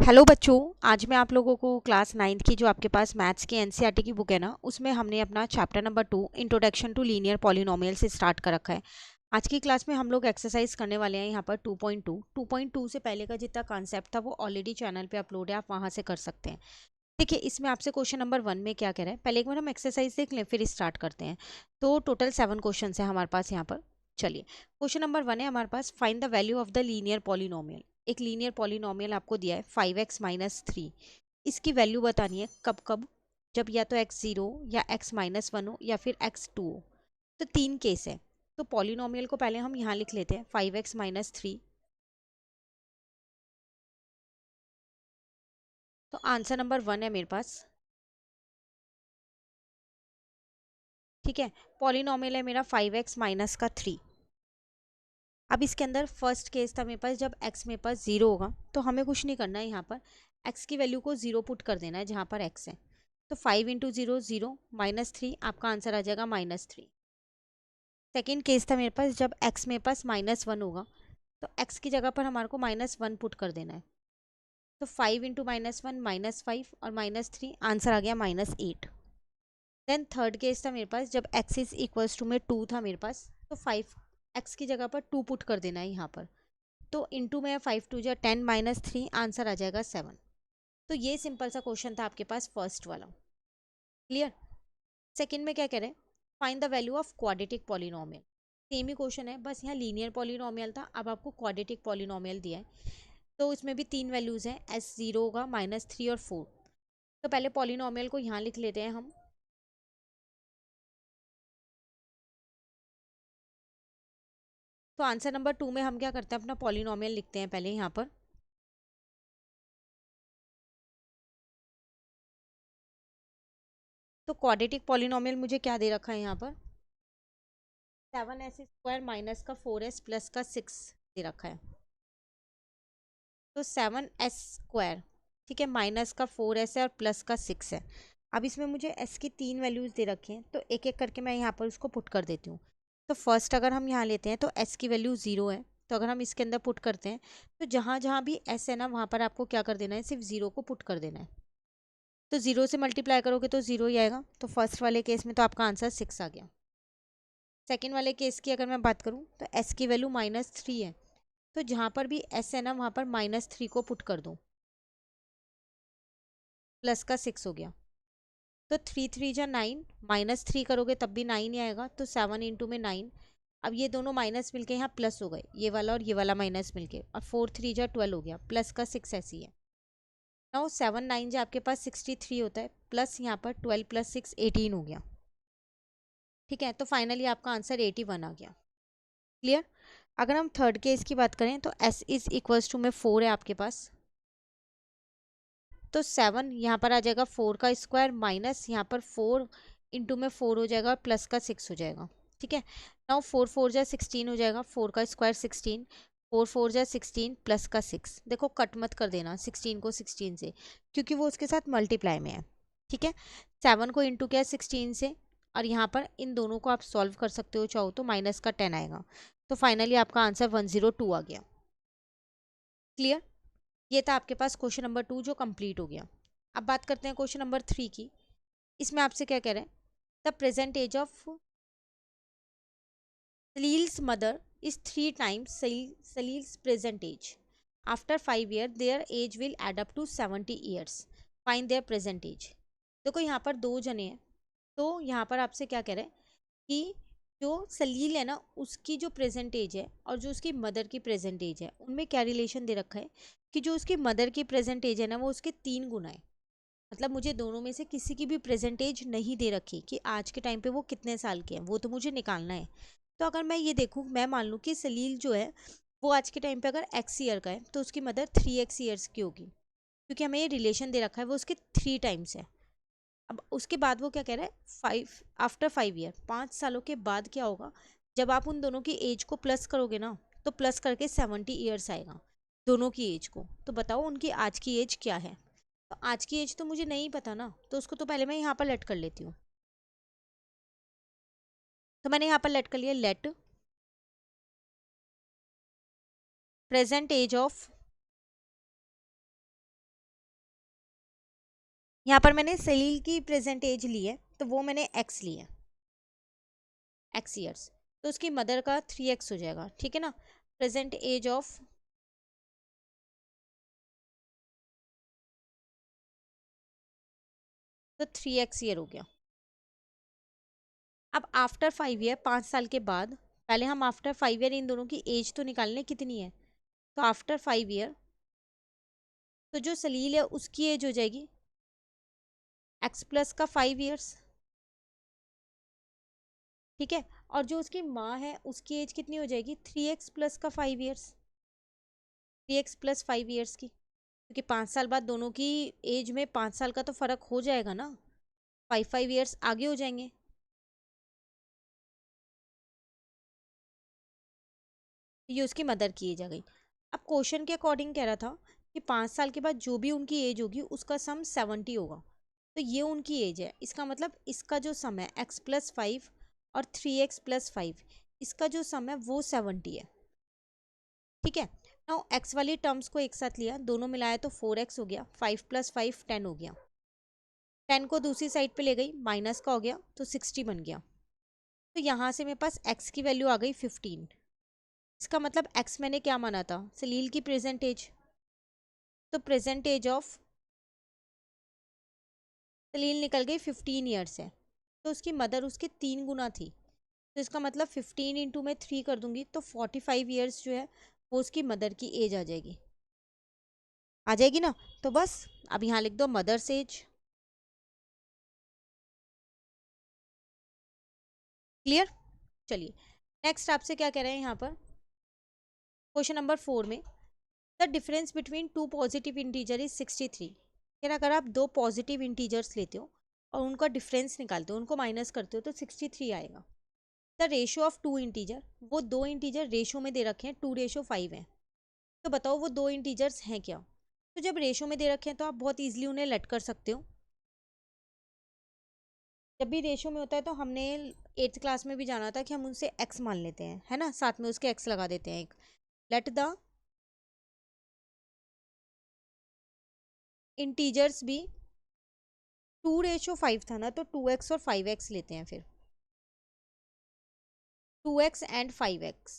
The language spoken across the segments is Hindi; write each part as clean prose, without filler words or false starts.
हेलो बच्चों। आज मैं आप लोगों को क्लास 9th की जो आपके पास मैथ्स की एनसीईआरटी की बुक है ना, उसमें हमने अपना chapter number 2 introduction to linear polynomial से स्टार्ट कर रखा है। आज की क्लास में हम लोग एक्सरसाइज करने वाले हैं यहाँ पर 2.2 से पहले का जितना कॉन्सेप्ट था वो ऑलरेडी चैनल पे अपलोड है, आप वहाँ से कर सकते हैं। देखिए, इसमें आपसे क्वेश्चन नंबर 1 में क्या कह रहा है, पहले एक बार हम एक्सरसाइज देख लें फिर स्टार्ट करते हैं। तो टोटल 7 क्वेश्चन है हमारे पास यहाँ पर। चलिए, क्वेश्चन नंबर 1 है हमारे पास, find the value of the linear polynomial. एक लीनियर पॉलिनोमियल आपको दिया है 5x-3। इसकी वैल्यू बतानी है कब कब, जब या तो x0 या x-1 हो या फिर x2 हो। तो तीन केस है। तो पॉलिनोमियल को पहले हम यहाँ लिख लेते हैं 5x-3। तो आंसर नंबर 1 है मेरे पास। ठीक है, पॉलिनोमियल है मेरा 5x-3। अब इसके अंदर फर्स्ट केस था मेरे पास, जब x मेरे पास 0 होगा तो हमें कुछ नहीं करना है, यहाँ पर x की वैल्यू को 0 पुट कर देना है जहाँ पर x है। तो 5 इंटू 0 0 -3, आपका आंसर आ जाएगा -3। सेकेंड केस था मेरे पास, जब x मेरे पास -1 होगा तो x की जगह पर हमारे को -1 पुट कर देना है। तो 5 इंटू -1 -5 और -3, आंसर आ गया -8। देन थर्ड केस था मेरे पास, जब x इज इक्वल्स टू में 2 था मेरे पास, तो 5 x की जगह पर 2 पुट कर देना है यहाँ पर। तो इंटू में 5 2 जा 10 -3, आंसर आ जाएगा 7। तो ये सिंपल सा क्वेश्चन था आपके पास फर्स्ट वाला। क्लियर। सेकंड में क्या कह रहे हैं, find the value of quadratic polynomial. Same he question है, बस यहाँ लीनियर पॉलिनोमियल था, अब आपको क्वाड्रेटिक पॉलिनोमियल दिया है। तो इसमें भी तीन वैल्यूज हैं, s0 होगा, -3 और 4। तो पहले पॉलिनोमियल को यहाँ लिख लेते हैं हम। तो आंसर नंबर 2 में हम क्या करते हैं, अपना पॉलिनोमियल लिखते हैं पहले यहाँ पर। तो क्वाड्रेटिक पॉलिनोमियल मुझे क्या दे रखा है यहाँ पर, 7s² माइनस का 4s प्लस का 6 दे रखा है। तो 7s², ठीक है, माइनस का 4s है और प्लस का 6 है। अब इसमें मुझे s की तीन वैल्यूज दे रखी हैं, तो एक एक करके मैं यहाँ पर उसको पुट कर देती हूँ। तो फर्स्ट अगर हम यहाँ लेते हैं तो s की वैल्यू 0 है, तो अगर हम इसके अंदर पुट करते हैं तो जहाँ जहाँ भी s है ना, वहाँ पर आपको क्या कर देना है, सिर्फ 0 को पुट कर देना है। तो 0 से मल्टीप्लाई करोगे तो 0 ही आएगा। तो फर्स्ट वाले केस में तो आपका आंसर 6 आ गया। सेकेंड वाले केस की अगर मैं बात करूँ तो s की वैल्यू -3 है, तो जहाँ पर भी s है ना, वहाँ पर -3 को पुट कर दो, प्लस का 6 हो गया। तो 3 3 जा 9, -3 करोगे तब भी 9 ही आएगा, तो 7 इंटू में 9। अब ये दोनों माइनस मिलके यहाँ प्लस हो गए, ये वाला और ये वाला माइनस मिलके, और 4 3 जा 12 हो गया, प्लस का 6 ऐसी है। नाउ 7 9 जा आपके पास 63 होता है, प्लस यहाँ पर 12 प्लस 6 18 हो गया। ठीक है, तो फाइनली आपका आंसर 81 आ गया। क्लियर। अगर हम थर्ड केस की बात करें तो s इज इक्वल्स टू में 4 है आपके पास, तो 7 यहाँ पर आ जाएगा 4 का स्क्वायर, माइनस यहाँ पर 4 इंटू में 4 हो जाएगा और प्लस का 6 हो जाएगा। ठीक है, नाउ 4 4 जा 16 हो जाएगा, 4 का स्क्वायर 16, 4 4 जा 16 प्लस का 6। देखो कट मत कर देना 16 को 16 से, क्योंकि वो उसके साथ मल्टीप्लाई में है। ठीक है, 7 को इंटू किया 16 से, और यहाँ पर इन दोनों को आप सॉल्व कर सकते हो, चाहो तो माइनस का 10 आएगा। तो फाइनली आपका आंसर 102 आ गया। क्लियर। ये था आपके पास क्वेश्चन नंबर 2 जो कंप्लीट हो गया। अब बात करते हैं क्वेश्चन नंबर 3 की। इसमें आपसे क्या कह रहे हैं, the present age of Salil's mother is 3 times Salil's present age. After 5 year their age will add up to 70 years. Find their present age. देखो यहाँ पर दो जने हैं, तो यहाँ पर आपसे क्या कह रहे हैं कि जो सलील है ना, उसकी जो प्रेजेंट एज है और जो उसकी मदर की प्रेजेंट एज है, उनमें क्या रिलेशन दे रखा है कि जो उसकी मदर की प्रेजेंट एज है ना, वो उसके 3 गुना है। मतलब मुझे दोनों में से किसी की भी प्रेजेंट एज नहीं दे रखी कि आज के टाइम पे वो कितने साल के हैं, वो तो मुझे निकालना है। तो अगर मैं ये देखूँ, मैं मान लूँ कि सलील जो है वो आज के टाइम पे अगर x ईयर का है, तो उसकी मदर 3x ईयर्स की होगी, क्योंकि हमें ये रिलेशन दे रखा है वो उसके 3 टाइम्स है। अब उसके बाद वो क्या कह रहा है, 5 आफ्टर 5 ईयर, 5 सालों के बाद क्या होगा, जब आप उन दोनों की एज को प्लस करोगे ना, तो प्लस करके 70 ईयर्स आएगा दोनों की एज को। तो बताओ उनकी आज की एज क्या है। तो आज की एज तो मुझे नहीं पता ना, तो उसको तो पहले मैं यहाँ पर लेट कर लेती हूँ। तो मैंने यहाँ पर लेट कर लिया, लेट प्रेजेंट एज ऑफ यहाँ पर मैंने सलील की प्रेजेंट एज ली है, तो वो मैंने एक्स ली है, एक्स ईयर्स, तो उसकी मदर का 3x हो जाएगा, ठीक है ना। प्रेजेंट एज ऑफ, तो 3x ईयर हो गया। अब आफ्टर 5 ईयर, 5 साल के बाद, पहले हम आफ्टर 5 ईयर इन दोनों की एज तो निकालने कितनी है, तो आफ्टर 5 ईयर तो जो सलील है उसकी एज हो जाएगी x प्लस का 5 ईयर्स, ठीक है। और जो उसकी माँ है उसकी एज कितनी हो जाएगी, 3x प्लस का 5 ईयर्स, 3x प्लस 5 ईयर्स की, क्योंकि 5 साल बाद दोनों की एज में 5 साल का तो फर्क हो जाएगा ना, 5 ईयर्स आगे हो जाएंगे। ये उसकी मदर की एज आ गई। अब क्वेश्चन के अकॉर्डिंग कह रहा था कि 5 साल के बाद जो भी उनकी एज होगी उसका सम 70 होगा, तो ये उनकी एज है। इसका मतलब इसका जो सम है x प्लस 5 और 3x प्लस 5, इसका जो सम है वो 70 है, ठीक है। नाउ x वाली टर्म्स को एक साथ लिया, दोनों मिलाया तो 4x हो गया, 5 प्लस 5 10 हो गया, 10 को दूसरी साइड पे ले गई, माइनस का हो गया तो 60 बन गया। तो यहाँ से मेरे पास x की वैल्यू आ गई 15। इसका मतलब x मैंने क्या माना था, सलील की प्रेजेंट एज, तो प्रेजेंट एज ऑफ सलील निकल गई 15 ईयर्स है, तो उसकी मदर उसके 3 गुना थी, तो इसका मतलब 15 इंटू में 3 कर दूंगी तो 45 ईयर्स जो है वो उसकी मदर की एज आ जाएगी, आ जाएगी ना। तो बस अब यहाँ लिख दो मदर्स एज। क्लियर। चलिए नेक्स्ट आपसे क्या कह रहे हैं यहाँ पर, क्वेश्चन नंबर 4 में, the difference between two positive integer is 63। फिर अगर आप दो पॉजिटिव इंटीजर्स लेते हो और उनका डिफरेंस निकालते हो, उनको माइनस करते हो, तो 63 आएगा। The ratio of two integer, वो दो इंटीजर रेशो में दे रखे हैं 2:5 हैं, तो बताओ वो दो इंटीजर्स हैं क्या। तो जब रेशो में दे रखे हैं तो आप बहुत ईजिली उन्हें लेट कर सकते हो। जब भी रेशो में होता है तो हमने 8th क्लास में भी जाना था कि हम उनसे x मान लेते हैं, है ना, साथ में उसके x लगा देते हैं एक। लेट द इंटीजर्स भी 2:5 था ना, तो 2x और 5x लेते हैं फिर, 2x एंड 5x।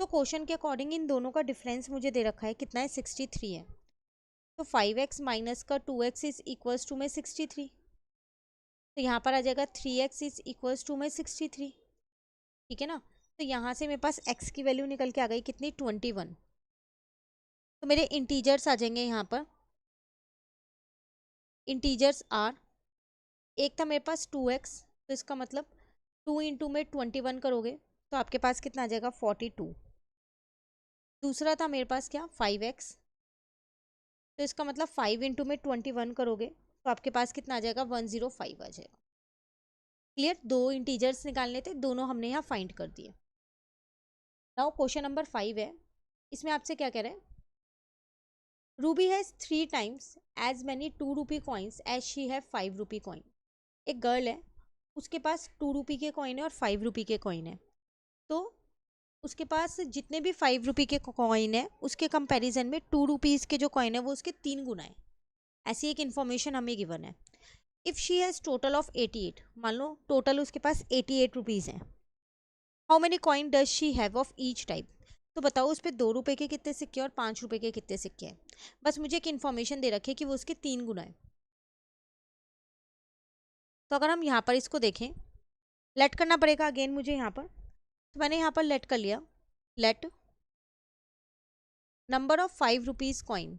तो क्वेश्चन के अकॉर्डिंग इन दोनों का डिफरेंस मुझे दे रखा है कितना है, 63 है, तो 5x माइनस का 2x इज इक्वल्स टू में 63, तो यहाँ पर आ जाएगा 3x इज इक्वल्स टू में 63, ठीक है ना। तो यहाँ से मेरे पास x की वैल्यू निकल के आ गई कितनी, 21। तो मेरे इंटीजर्स आ जाएंगे यहाँ पर, इंटीजर्स आर, एक था मेरे पास 2x, तो इसका मतलब 2 इंटू में 21 करोगे तो आपके पास कितना आ जाएगा, 42। दूसरा था मेरे पास क्या, 5x, तो इसका मतलब 5 इंटू में 21 करोगे तो आपके पास कितना आ जाएगा, 105 आ जाएगा। क्लियर, दो इंटीजर्स निकालने थे, दोनों हमने यहाँ फाइंड कर दिए। नाउ क्वेश्चन नंबर 5 है, इसमें आपसे क्या कह रहे हैं, Ruby has 3 times as many 2 rupee coins as she have 5 rupee coin. एक गर्ल है, उसके पास 2 रुपी के कॉइन है और 5 रुपी के कॉइन है, तो उसके पास जितने भी 5 रुपी के कॉइन है उसके कंपैरिजन में 2 रुपीज़ के जो कॉइन है वो उसके 3 गुना है, ऐसी एक इन्फॉर्मेशन हमें गिवन है। If she has total of 88, मान लो टोटल उसके पास 88 रुपीज़ हैं, how many coin does she have of each type. तो बताओ उस पर 2 रुपये के कितने सिक्के और 5 रुपये के कितने सिक्के हैं। बस मुझे एक इन्फॉर्मेशन दे रखी है कि वो उसके 3 गुना है। तो अगर हम यहाँ पर इसको देखें, लेट करना पड़ेगा अगेन मुझे यहाँ पर, तो मैंने यहाँ पर लेट कर लिया, let number of 5 rupees coin,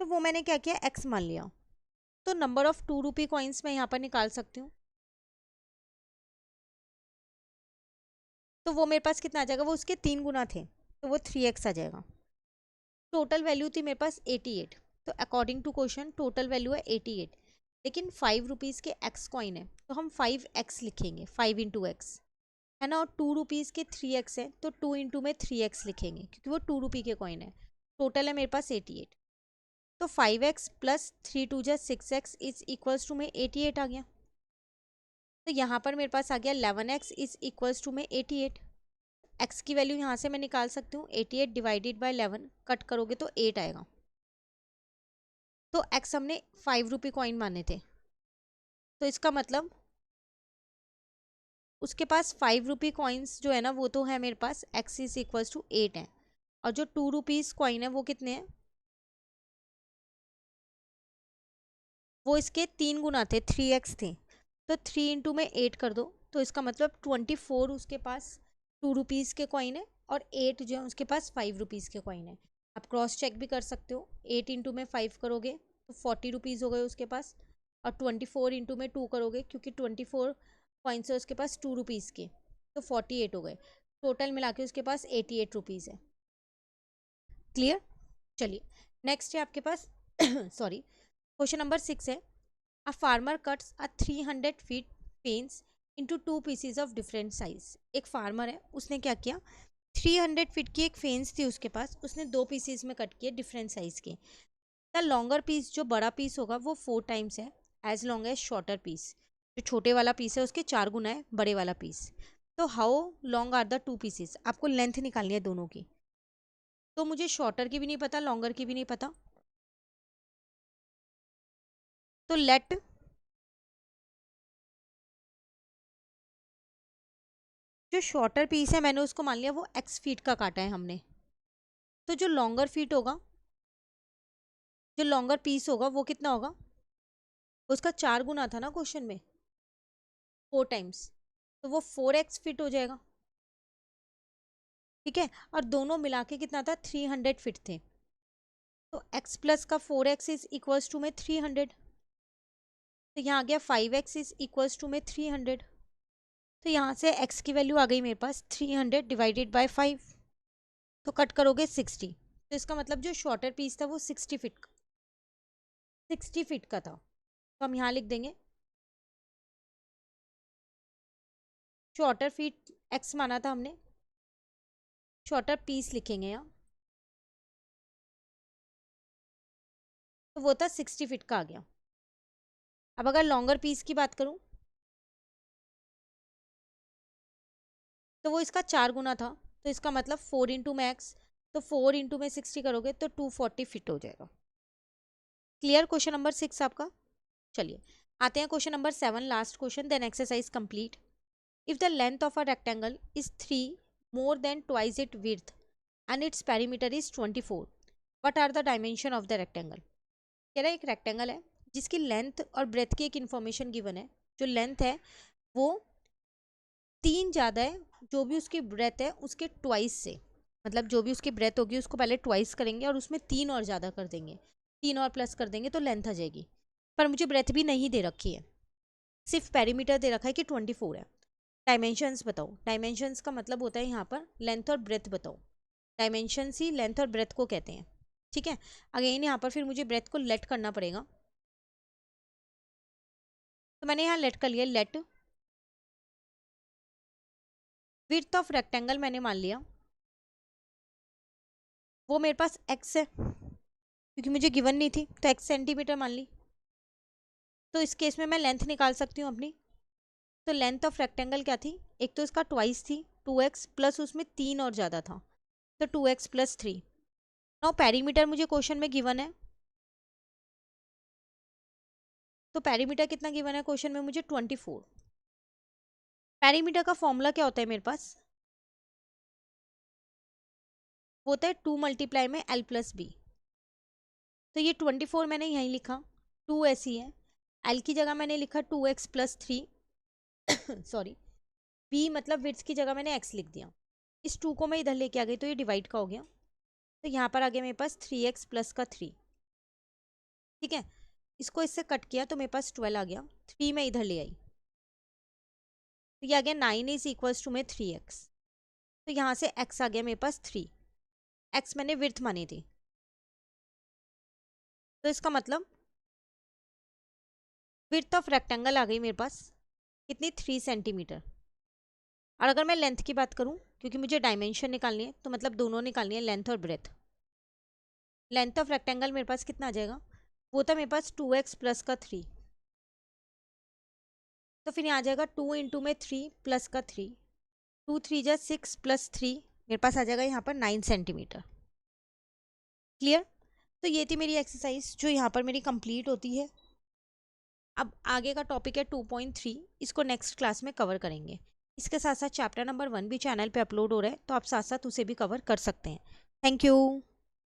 तो वो मैंने क्या किया, x मान लिया। तो नंबर ऑफ 2 रुपी कॉइन्स मैं यहाँ पर निकाल सकती हूँ, तो वो मेरे पास कितना आ जाएगा, वो उसके 3 गुना थे, तो वो 3x आ जाएगा। टोटल वैल्यू थी मेरे पास 88, तो according to question total value है 88, लेकिन 5 रुपीज़ के x कॉइन है तो हम 5x लिखेंगे, 5 इंटू एक्स, है ना। और 2 रुपीज़ के 3x है तो 2 इंटू में 3x लिखेंगे क्योंकि वो 2 रुपी के कॉइन है। टोटल है मेरे पास 88, तो 5x प्लस 3 2 जा 6x इज इक्वल्स टू में 88 आ गया। तो यहाँ पर मेरे पास आ गया 11x इज इक्वल्स टू में 88। एक्स की वैल्यू यहाँ से मैं निकाल सकती हूँ 88 डिवाइडेड बाय 11, कट करोगे तो 8 आएगा। तो एक्स हमने 5 रुपये कॉइन माने थे, तो इसका मतलब उसके पास 5 रुपये कॉइन्स जो है ना वो तो है मेरे पास, एक्स इज इक्वल्स टू 8 है। और जो 2 रुपीज़ कॉइन है वो कितने हैं, वो इसके 3 गुना थे, 3x थे। तो 3 इंटू में 8 कर दो, तो इसका मतलब 24 उसके पास 2 रुपीज़ के कॉइन है, और 8 जो है उसके पास 5 रुपीज़ के कॉइन है। आप क्रॉस चेक भी कर सकते हो, 8 इंटू में 5 करोगे तो 40 रुपीज़ हो गए उसके पास, और 24 इंटू में 2 करोगे क्योंकि 24 कॉइन्स है उसके पास 2 रुपीज़ के, तो 48 हो गए। टोटल मिला के उसके पास 88 रुपीज़ है। क्लियर? चलिए नेक्स्ट है आपके पास सॉरी, क्वेश्चन नंबर 6 है, a farmer cuts a 300 feet fence into 2 pieces of different size. एक फार्मर है, उसने क्या किया, 300 फीट की एक फेंस थी उसके पास, उसने 2 पीसेस में कट किए डिफरेंट साइज के। द लॉन्गर पीस, जो बड़ा पीस होगा वो 4 टाइम्स है as long as shorter piece. जो छोटे वाला पीस है उसके 4 गुना है बड़े वाला पीस। तो how long are the 2 pieces, आपको लेंथ निकालनी है दोनों की। तो मुझे शॉर्टर की भी नहीं पता, लॉन्गर की भी नहीं पता, तो लेट जो शॉर्टर पीस है मैंने उसको मान लिया वो x फीट का काटा है हमने। तो जो लॉन्गर फीट होगा, जो लॉन्गर पीस होगा वो कितना होगा, उसका 4 गुना था ना क्वेश्चन में, 4 टाइम्स, तो वो 4x फीट हो जाएगा। ठीक है, और दोनों मिला के कितना था, 300 फीट थे। तो x प्लस का 4x इज इक्वल्स टू में 300, तो यहाँ आ गया 5x इज इक्वल्स टू में 300। तो यहाँ से x की वैल्यू आ गई मेरे पास 300 डिवाइडेड बाय 5, तो कट करोगे 60। तो इसका मतलब जो शॉर्टर पीस था वो 60 फीट का था। तो हम यहाँ लिख देंगे शॉर्टर फीट x माना था हमने, शॉर्टर पीस लिखेंगे यहाँ, तो वो था 60 फीट का आ गया। अब अगर लॉन्गर पीस की बात करूँ तो वो इसका 4 गुना था, तो इसका मतलब 4 इंटू में एक्स, तो 4 इंटू में 60 करोगे तो 240 फिट हो जाएगा। क्लियर क्वेश्चन नंबर 6 आपका? चलिए आते हैं question number 7, last question, then exercise complete. If the length of a rectangle is 3 more than twice its width and its perimeter is 24, what are the dimension of the rectangle? कह रहा है एक रेक्टेंगल है जिसकी लेंथ और ब्रेथ की एक इन्फॉर्मेशन गिवन है। जो लेंथ है वो 3 ज़्यादा है, जो भी उसकी ब्रेथ है उसके ट्वाइस से, मतलब जो भी उसकी ब्रेथ होगी उसको पहले ट्वाइस करेंगे और उसमें 3 और ज़्यादा कर देंगे, 3 और प्लस कर देंगे तो लेंथ आ जाएगी। पर मुझे ब्रेथ भी नहीं दे रखी है, सिर्फ पेरीमीटर दे रखा है कि 24 है। डायमेंशंस बताओ, डायमेंशंस का मतलब होता है यहाँ पर लेंथ और ब्रेथ बताओ, डायमेंशंस ही लेंथ और ब्रेथ को कहते हैं। ठीक है, अगेन यहाँ पर फिर मुझे ब्रेथ को लेट करना पड़ेगा, तो मैंने यहाँ लेट कर लिया, लेट विड्थ ऑफ रेक्टेंगल मैंने मान लिया, वो मेरे पास एक्स है क्योंकि मुझे गिवन नहीं थी, तो एक्स सेंटीमीटर मान ली। तो इस केस में मैं लेंथ निकाल सकती हूँ अपनी। तो लेंथ ऑफ रेक्टेंगल क्या थी, एक तो इसका ट्वाइस थी 2x प्लस उसमें 3 और ज़्यादा था, तो 2x प्लस 3। नाउ पेरीमीटर मुझे क्वेश्चन में गिवन है, तो पेरीमीटर कितना गिवन है क्वेश्चन में मुझे 24। पेरीमीटर का फॉर्मूला क्या होता है मेरे पास, वो होता है 2 मल्टीप्लाई में l प्लस बी। तो ये 24 मैंने यहीं लिखा, 2 ऐसी है, l की जगह मैंने लिखा 2x प्लस 3 सॉरी, b मतलब विड्थ की जगह मैंने x लिख दिया। इस 2 को मैं इधर लेके आ गई तो ये डिवाइड का हो गया, तो यहाँ पर आ गया मेरे पास 3x प्लस का 3। ठीक है, इसको इससे कट किया तो मेरे पास 12 आ गया, 3 मैं इधर ले आई, तो ये आ गया 9 इज इक्वल्स टू में 3x। तो यहाँ से x आ गया मेरे पास 3, x मैंने विड्थ मानी थी, तो इसका मतलब विड्थ ऑफ रेक्टेंगल आ गई मेरे पास कितनी, 3 सेंटीमीटर। और अगर मैं लेंथ की बात करूँ, क्योंकि मुझे डायमेंशन निकालनी है तो मतलब दोनों निकालनी है, लेंथ और ब्रेथ। लेंथ ऑफ रेक्टेंगल मेरे पास कितना आ जाएगा, वो था मेरे पास 2x प्लस का 3, तो फिर यहाँ आ जाएगा 2 इंटू में 3 प्लस का 3, 2 3 जा 6 प्लस 3 मेरे पास आ जाएगा यहाँ पर 9 सेंटीमीटर। क्लियर? तो ये थी मेरी एक्सरसाइज जो यहाँ पर मेरी कंप्लीट होती है। अब आगे का टॉपिक है 2.3, इसको नेक्स्ट क्लास में कवर करेंगे। इसके साथ साथ चैप्टर नंबर 1 भी चैनल पे अपलोड हो रहा है, तो आप साथ साथ उसे भी कवर कर सकते हैं। Thank you.